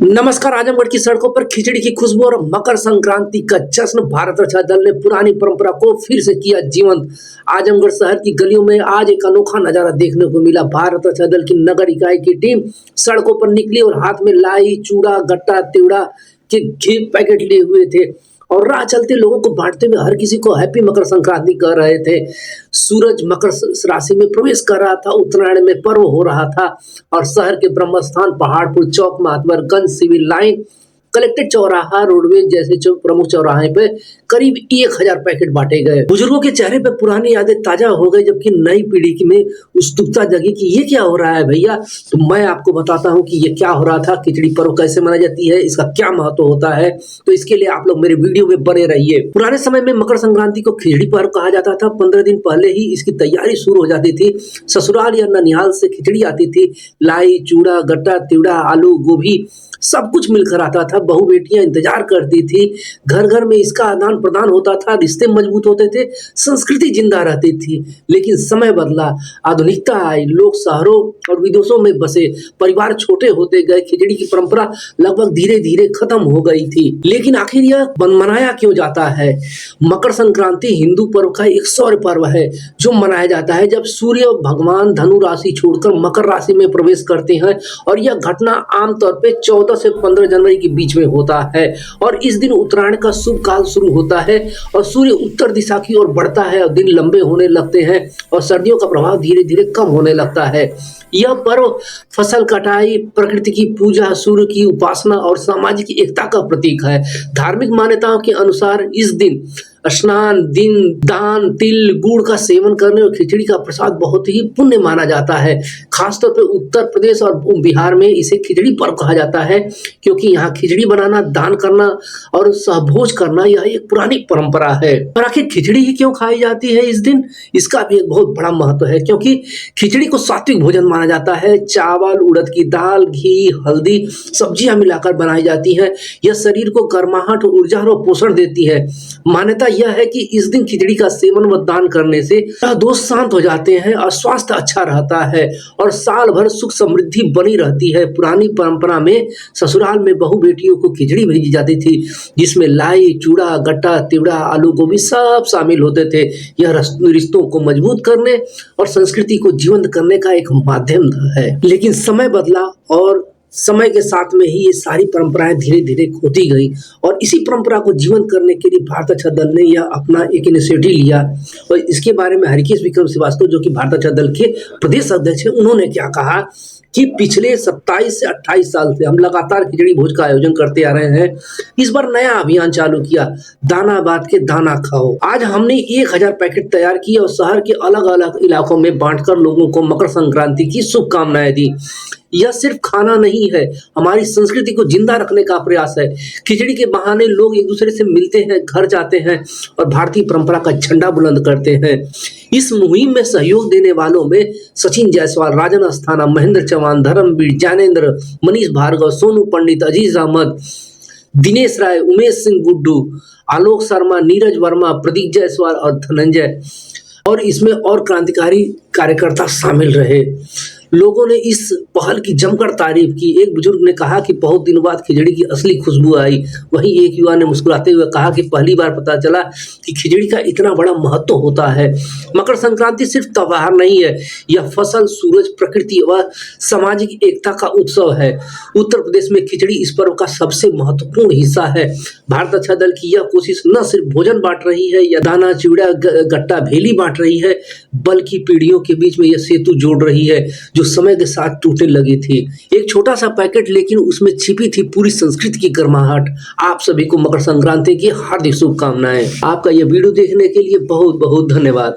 नमस्कार। आजमगढ़ की सड़कों पर खिचड़ी की खुशबू और मकर संक्रांति का जश्न। भारत रक्षा दल ने पुरानी परंपरा को फिर से किया जीवंत। आजमगढ़ शहर की गलियों में आज एक अनोखा नजारा देखने को मिला। भारत रक्षा दल की नगर इकाई की टीम सड़कों पर निकली और हाथ में लाई, चूड़ा, गट्टा, तिवड़ा के घी पैकेट लिए हुए थे और राह चलते लोगों को बांटते हुए हर किसी को हैप्पी मकर संक्रांति कह रहे थे। सूरज मकर राशि में प्रवेश कर रहा था, उत्तरायण में पर्व हो रहा था और शहर के ब्रह्म स्थान, पहाड़पुर चौक, महात्मागंज, सिविल लाइन, कलेक्ट्रेट चौराहा, रोडवेज जैसे प्रमुख चौराहे पे करीब 1000 पैकेट बांटे गए। बुजुर्गों के चेहरे पे पुरानी यादें ताजा हो गई, जबकि नई पीढ़ी में उत्सुकता जगी कि ये क्या हो रहा है भैया। तो मैं आपको बताता हूँ कि ये क्या हो रहा था, खिचड़ी पर्व कैसे मनाई जाती है, इसका क्या महत्व होता है। तो इसके लिए आप लोग मेरे वीडियो में बने रहिए। पुराने समय में मकर संक्रांति को खिचड़ी पर्व कहा जाता था। 15 दिन पहले ही इसकी तैयारी शुरू हो जाती थी। ससुराल या ननिहाल से खिचड़ी आती थी। लाई, चूड़ा, गट्टा, तिवड़ा, आलू, गोभी सब कुछ मिलकर आता था। बहू बेटियां इंतजार करती थी। घर घर में इसका आदान प्रदान होता था, रिश्ते मजबूत होते थे, संस्कृति जिंदा रहती थी। लेकिन समय बदला, आधुनिकता आई, लोग शहरों और विदेशों में बसे, परिवार छोटे होते गए, खिचड़ी की परंपरा लगभग धीरे धीरे खत्म हो गई थी। लेकिन आखिर यह मनाया क्यों जाता है? मकर संक्रांति हिंदू पर्व का एक सौर पर्व है जो मनाया जाता है जब सूर्य भगवान धनु राशि छोड़कर मकर राशि में प्रवेश करते हैं और यह घटना आमतौर पर 14 से 15 जनवरी के बीच में होता है और इस दिन उत्तरायण का शुभ काल शुरू होता है और सूर्य उत्तर दिशा की ओर बढ़ता है और दिन लंबे होने लगते हैं और सर्दियों का प्रभाव धीरे धीरे कम होने लगता है। यह पर्व फसल कटाई, प्रकृति की पूजा, सूर्य की उपासना और सामाजिक एकता का प्रतीक है। धार्मिक मान्यताओं के अनुसार इस दिन स्नान, दान, तिल, गुड़ का सेवन करने और खिचड़ी का प्रसाद बहुत ही पुण्य माना जाता है। खासतौर पर उत्तर प्रदेश और बिहार में इसे खिचड़ी पर्व कहा जाता है क्योंकि यहाँ खिचड़ी बनाना, दान करना और सहभोज करना यह एक पुरानी परंपरा है। और आखिर खिचड़ी ही क्यों खाई जाती है इस दिन? इसका भी एक बहुत बड़ा महत्व है क्योंकि खिचड़ी को सात्विक भोजन माना जाता है। चावल, उड़द की दाल, घी, हल्दी, सब्जियां मिलाकर बनाई जाती है। यह शरीर को गर्माहट, ऊर्जा और पोषण देती है। मान्यता यह है कि इस दिन खिचड़ी का सेवन व दान करने से दोष शांत हो जाते हैं और स्वास्थ्य अच्छा रहता है और साल भर सुख समृद्धि बनी रहती है। पुरानी परंपरा में ससुराल में बहू बेटियों को खिचड़ी भेजी जाती थी जिसमें लाई, चूड़ा, गट्टा, तिवड़ा, आलू, गोभी सब शामिल होते थे। यह रिश्तों को मजबूत करने और संस्कृति को जीवंत करने का एक माध्यम है। लेकिन समय बदला और समय के साथ में ही ये सारी परंपराएं धीरे धीरे खोती गई और इसी परंपरा को जीवन करने के लिए भारत रक्षा दल ने यह अपना एक इनिशिएटिव लिया। और इसके बारे में हरिकेश विक्रम श्रीवास्तव, जो कि भारत रक्षा दल के प्रदेश अध्यक्ष हैं, उन्होंने क्या कहा कि पिछले 27 से 28 साल से हम लगातार खिचड़ी भोज का आयोजन करते आ रहे हैं। इस बार नया अभियान चालू किया, दाना बांट के दाना खाओ। आज हमने 1000 पैकेट तैयार किए और शहर के अलग अलग इलाकों में बांटकर लोगों को मकर संक्रांति की शुभकामनाएं दी। यह सिर्फ खाना नहीं है, हमारी संस्कृति को जिंदा रखने का प्रयास है। खिचड़ी के बहाने लोग एक दूसरे से मिलते हैं, घर जाते हैं और भारतीय परंपरा का झंडा बुलंद करते हैं। इस मुहिम में सहयोग देने वालों में सचिन जायसवाल, राजन अस्थाना, महेंद्र चौहान, धर्मवीर, ज्ञानेंद्र, मनीष भार्गव, सोनू पंडित, अजीज अहमद, दिनेश राय, उमेश सिंह गुड्डू, आलोक शर्मा, नीरज वर्मा, प्रदीप जायसवाल और धनंजय। और इसमें और क्रांतिकारी कार्यकर्ता शामिल रहे। लोगों ने इस पहल की जमकर तारीफ की। एक बुजुर्ग ने कहा कि बहुत दिनों बाद खिचड़ी की असली खुशबू आई। वहीं एक युवा ने मुस्कुराते हुए कहा कि पहली बार पता चला कि खिचड़ी का इतना बड़ा महत्व होता है। मकर संक्रांति सिर्फ त्योहार नहीं है, यह फसल, सूरज, प्रकृति व सामाजिक एकता का उत्सव है। उत्तर प्रदेश में खिचड़ी इस पर्व का सबसे महत्वपूर्ण हिस्सा है। भारत रक्षा दल की यह कोशिश न सिर्फ भोजन बांट रही है या दाना, चिवड़ा, गट्टा, भेली बांट रही है, बल्कि पीढ़ियों के बीच में यह सेतु जोड़ रही है जो समय के साथ टूटने लगी थी। एक छोटा सा पैकेट, लेकिन उसमें छिपी थी पूरी संस्कृति की गर्माहट। आप सभी को मकर संक्रांति की हार्दिक शुभकामनाएं। आपका यह वीडियो देखने के लिए बहुत बहुत धन्यवाद।